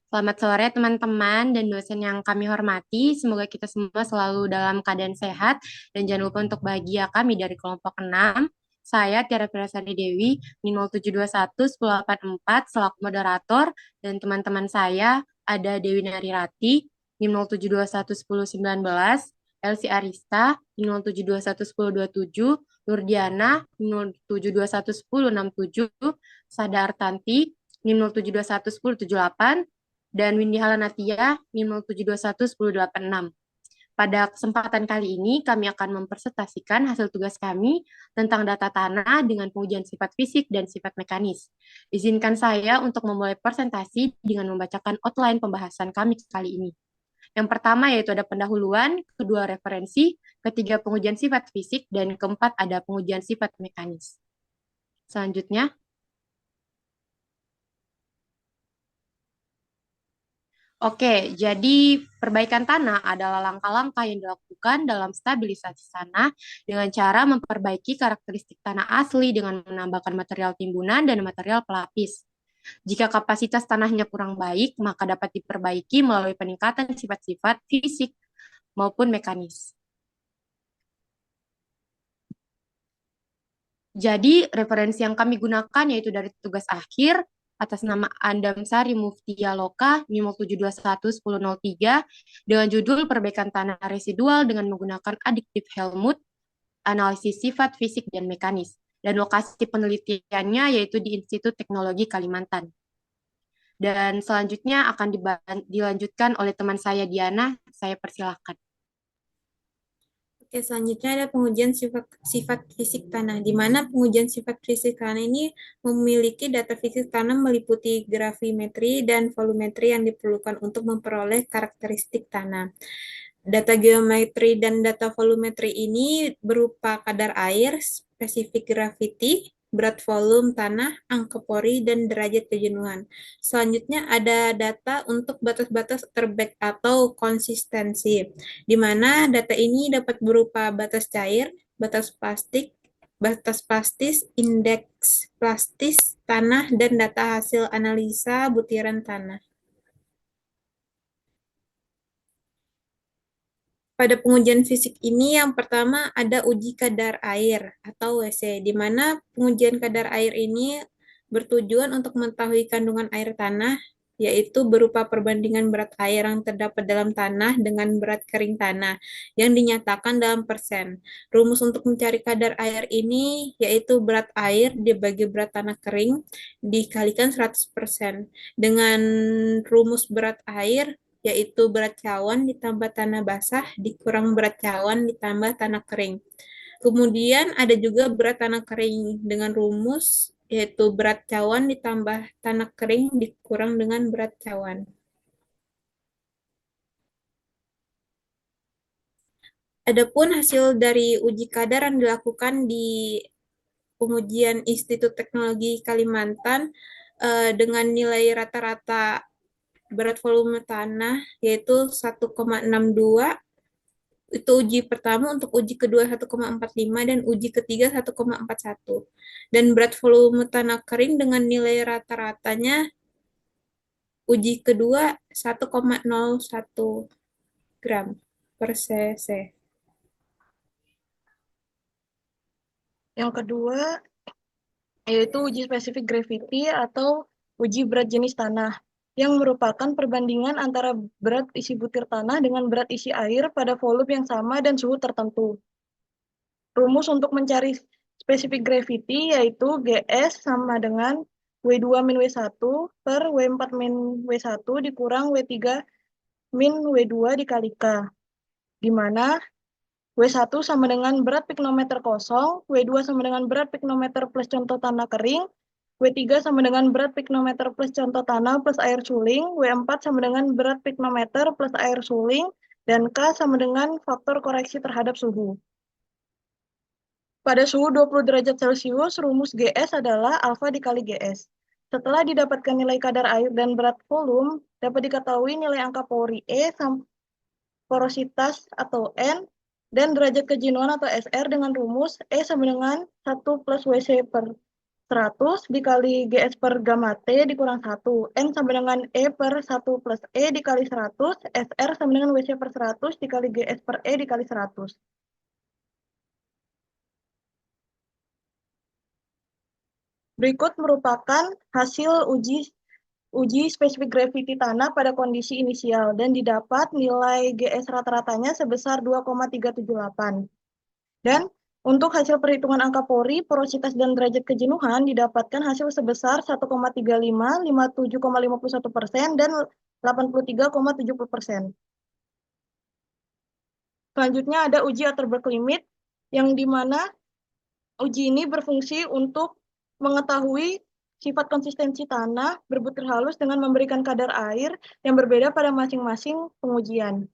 Selamat sore teman-teman dan dosen yang kami hormati. Semoga kita semua selalu dalam keadaan sehat dan jangan lupa untuk bahagia kami dari kelompok 6. Saya Tiara Pirasari Dewi, NIM 0721 1084 selaku moderator dan teman-teman saya ada Dewi Narirati, NIM 0721 1019, Elsie Arista, NIM 0721 1027, Nurdiana, NIM 0721 1067, Sada Artanti, NIM 0721 1078, dan Windy Halanatia NIM 07211086. Pada kesempatan kali ini, kami akan mempresentasikan hasil tugas kami tentang data tanah dengan pengujian sifat fisik dan sifat mekanis. Izinkan saya untuk memulai presentasi dengan membacakan outline pembahasan kami kali ini. Yang pertama yaitu ada pendahuluan, kedua referensi, ketiga pengujian sifat fisik, dan keempat ada pengujian sifat mekanis. Selanjutnya, oke, jadi perbaikan tanah adalah langkah-langkah yang dilakukan dalam stabilisasi tanah dengan cara memperbaiki karakteristik tanah asli dengan menambahkan material timbunan dan material pelapis. Jika kapasitas tanahnya kurang baik, maka dapat diperbaiki melalui peningkatan sifat-sifat fisik maupun mekanis. Jadi, referensi yang kami gunakan yaitu dari tugas akhir, atas nama Andam Sari Muftia Loka, NIM 721-1003, dengan judul Perbaikan Tanah Residual dengan menggunakan adiktif Helmut, analisis sifat fisik dan mekanis. Dan lokasi penelitiannya yaitu di Institut Teknologi Kalimantan. Dan selanjutnya akan dilanjutkan oleh teman saya Diana, saya persilahkan. Oke, selanjutnya ada pengujian sifat fisik tanah, di mana pengujian sifat fisik tanah ini memiliki data fisik tanah meliputi gravimetri dan volumetri yang diperlukan untuk memperoleh karakteristik tanah. Data geometri dan data volumetri ini berupa kadar air, spesifik graviti, berat volume tanah, angka pori, dan derajat kejenuhan. Selanjutnya ada data untuk batas-batas airbag atau konsistensi, di mana data ini dapat berupa batas cair, batas plastik, batas plastis, indeks plastis tanah, dan data hasil analisa butiran tanah. Pada pengujian fisik ini yang pertama ada uji kadar air atau WC, di mana pengujian kadar air ini bertujuan untuk mengetahui kandungan air tanah, yaitu berupa perbandingan berat air yang terdapat dalam tanah dengan berat kering tanah yang dinyatakan dalam persen. Rumus untuk mencari kadar air ini yaitu berat air dibagi berat tanah kering dikalikan 100%. Dengan rumus berat air yaitu berat cawan ditambah tanah basah dikurang berat cawan ditambah tanah kering. Kemudian ada juga berat tanah kering dengan rumus yaitu berat cawan ditambah tanah kering dikurang dengan berat cawan. Adapun hasil dari uji kadar yang dilakukan di pengujian Institut Teknologi Kalimantan dengan nilai rata-rata berat volume tanah yaitu 1,62, itu uji pertama, untuk uji kedua 1,45 dan uji ketiga 1,41. Dan berat volume tanah kering dengan nilai rata-ratanya uji kedua 1,01 gram per cc. Yang kedua yaitu uji spesifik gravity atau uji berat jenis tanah, yang merupakan perbandingan antara berat isi butir tanah dengan berat isi air pada volume yang sama dan suhu tertentu. Rumus untuk mencari spesifik gravity yaitu GS sama dengan W2 min W1 per W4 min W1 dikurang W3 min W2 dikali K, di mana W1 sama dengan berat piknometer kosong, W2 sama dengan berat piknometer plus contoh tanah kering, W3 sama dengan berat piknometer plus contoh tanah plus air suling, W4 sama dengan berat piknometer plus air suling, dan K sama dengan faktor koreksi terhadap suhu. Pada suhu 20 derajat Celcius, rumus GS adalah alfa dikali GS. Setelah didapatkan nilai kadar air dan berat volume, dapat diketahui nilai angka pori E, porositas atau N, dan derajat kejenuhan atau SR dengan rumus E sama dengan 1 plus WC per 100 dikali GS per gamma T dikurang 1. N sama dengan E per 1 plus E dikali 100. SR sama dengan WC per 100 dikali GS per E dikali 100. Berikut merupakan hasil uji spesifik gravity tanah pada kondisi inisial dan didapat nilai GS rata-ratanya sebesar 2,378. Dan untuk hasil perhitungan angka pori, porositas dan derajat kejenuhan didapatkan hasil sebesar 1,35, 57,51% dan 83,70%. Selanjutnya ada uji Atterberg limit yang dimana uji ini berfungsi untuk mengetahui sifat konsistensi tanah berbutir halus dengan memberikan kadar air yang berbeda pada masing-masing pengujian.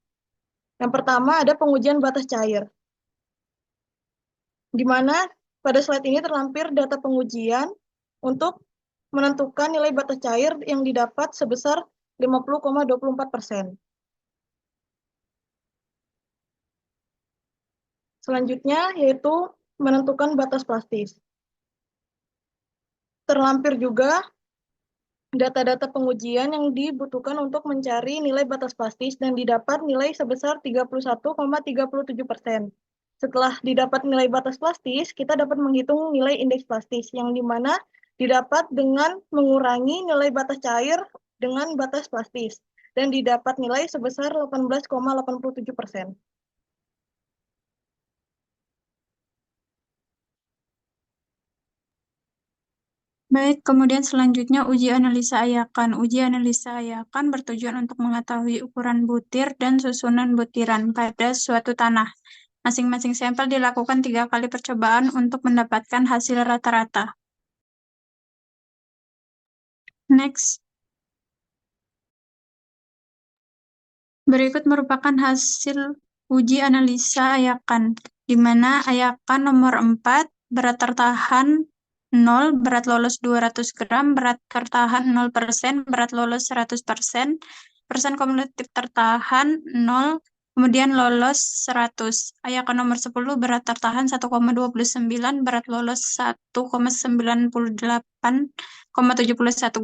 Yang pertama ada pengujian batas cair, di mana pada slide ini terlampir data pengujian untuk menentukan nilai batas cair yang didapat sebesar 50,24%. Selanjutnya yaitu menentukan batas plastis. Terlampir juga data-data pengujian yang dibutuhkan untuk mencari nilai batas plastis dan didapat nilai sebesar 31,37%. Setelah didapat nilai batas plastis, kita dapat menghitung nilai indeks plastis yang dimana didapat dengan mengurangi nilai batas cair dengan batas plastis dan didapat nilai sebesar 18,87%. Baik, kemudian selanjutnya uji analisa ayakan. Uji analisa ayakan bertujuan untuk mengetahui ukuran butir dan susunan butiran pada suatu tanah. Masing-masing sampel dilakukan 3 kali percobaan untuk mendapatkan hasil rata-rata. Next. Berikut merupakan hasil uji analisa ayakan, di mana ayakan nomor 4, berat tertahan 0, berat lolos 200 gram, berat tertahan 0%, berat lolos 100%, persen kumulatif tertahan 0, kemudian lolos 100. Ayakan nomor 10, berat tertahan 1,29, berat lolos 1,98,71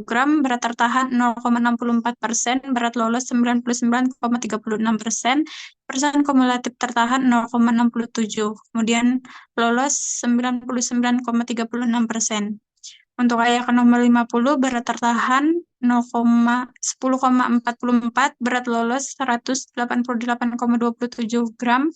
gram, berat tertahan 0,64%, berat lolos 99,36%, persen kumulatif tertahan 0,67, kemudian lolos 99,36%. Untuk ayakan nomor 50, berat tertahan 10,44, berat lolos 188,27 gram,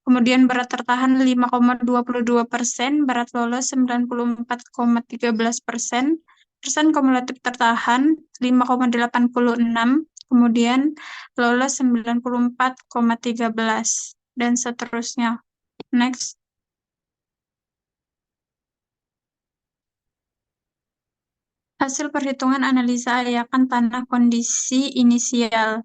kemudian berat tertahan 5,22%, berat lolos 94,13%, persen kumulatif tertahan 5,86, kemudian lolos 94,13, dan seterusnya. Next. Hasil perhitungan analisa ayakan tanah kondisi inisial.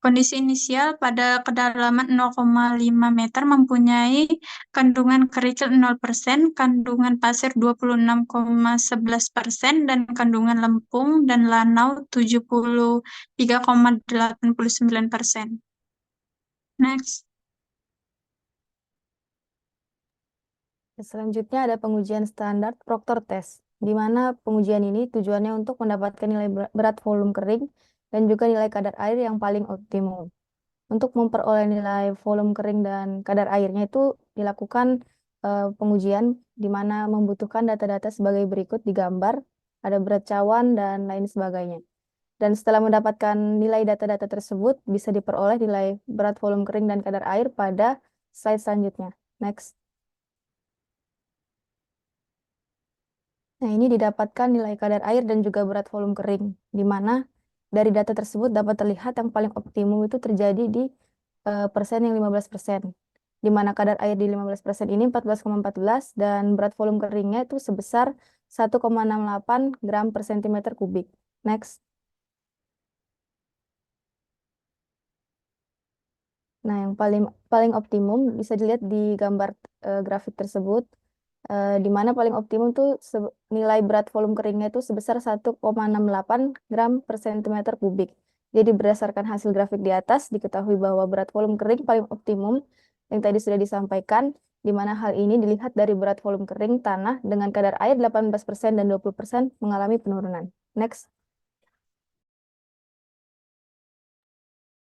Kondisi inisial pada kedalaman 0,5 meter mempunyai kandungan kerikil 0%, kandungan pasir 26,11%, dan kandungan lempung dan lanau 73,89%. Next. Selanjutnya ada pengujian standar Proctor test, di mana pengujian ini tujuannya untuk mendapatkan nilai berat volume kering dan juga nilai kadar air yang paling optimum. Untuk memperoleh nilai volume kering dan kadar airnya itu dilakukan pengujian di mana membutuhkan data-data sebagai berikut di gambar, ada berat cawan dan lain sebagainya. Dan setelah mendapatkan nilai data-data tersebut, bisa diperoleh nilai berat volume kering dan kadar air pada slide selanjutnya. Next. Nah, ini didapatkan nilai kadar air dan juga berat volume kering, di mana dari data tersebut dapat terlihat yang paling optimum itu terjadi di persen yang 15%, di mana kadar air di 15% ini 14,14 dan berat volume keringnya itu sebesar 1,68 gram per sentimeter kubik. Next. Nah, yang paling optimum bisa dilihat di gambar grafik tersebut, di mana paling optimum tuh nilai berat volume keringnya itu sebesar 1,68 gram per sentimeter kubik. Jadi berdasarkan hasil grafik di atas diketahui bahwa berat volume kering paling optimum yang tadi sudah disampaikan di mana hal ini dilihat dari berat volume kering tanah dengan kadar air 18% dan 20% mengalami penurunan. Next.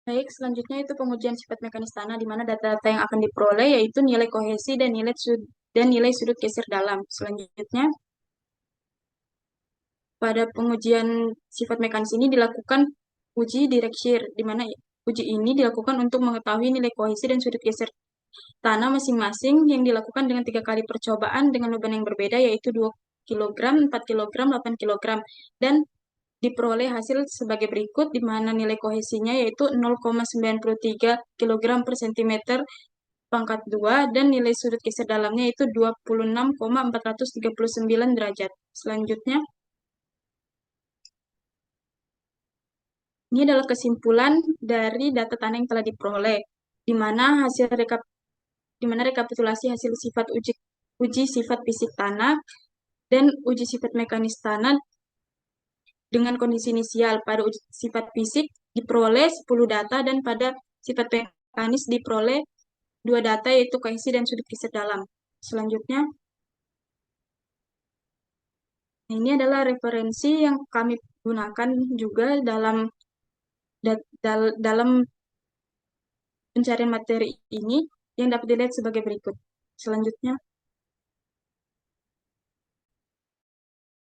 Baik, selanjutnya itu pengujian sifat mekanis tanah, di mana data-data yang akan diperoleh yaitu nilai kohesi dan nilai sudut geser dalam. Selanjutnya, pada pengujian sifat mekanis ini dilakukan uji direct shear, di mana uji ini dilakukan untuk mengetahui nilai kohesi dan sudut geser tanah masing-masing yang dilakukan dengan 3 kali percobaan dengan beban yang berbeda, yaitu 2 kg, 4 kg, 8 kg, dan diperoleh hasil sebagai berikut, di mana nilai kohesinya yaitu 0,93 kg per cm pangkat 2, dan nilai sudut geser dalamnya yaitu 26,439 derajat. Selanjutnya, ini adalah kesimpulan dari data tanah yang telah diperoleh, di mana rekapitulasi hasil sifat uji sifat fisik tanah dan uji sifat mekanis tanah dengan kondisi inisial. Pada uji sifat fisik diperoleh 10 data dan pada sifat mekanis diperoleh 2 data, yaitu kohesi dan sudut geser dalam. Selanjutnya, ini adalah referensi yang kami gunakan juga dalam pencarian materi ini, yang dapat dilihat sebagai berikut. Selanjutnya,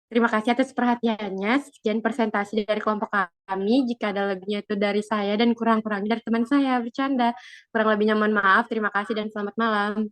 Terima kasih atas perhatiannya. Sekian presentasi dari kelompok kami. Jika ada lebihnya itu dari saya dan kurang-kurangnya dari teman saya. Bercanda. Kurang lebihnya mohon maaf. Terima kasih dan selamat malam.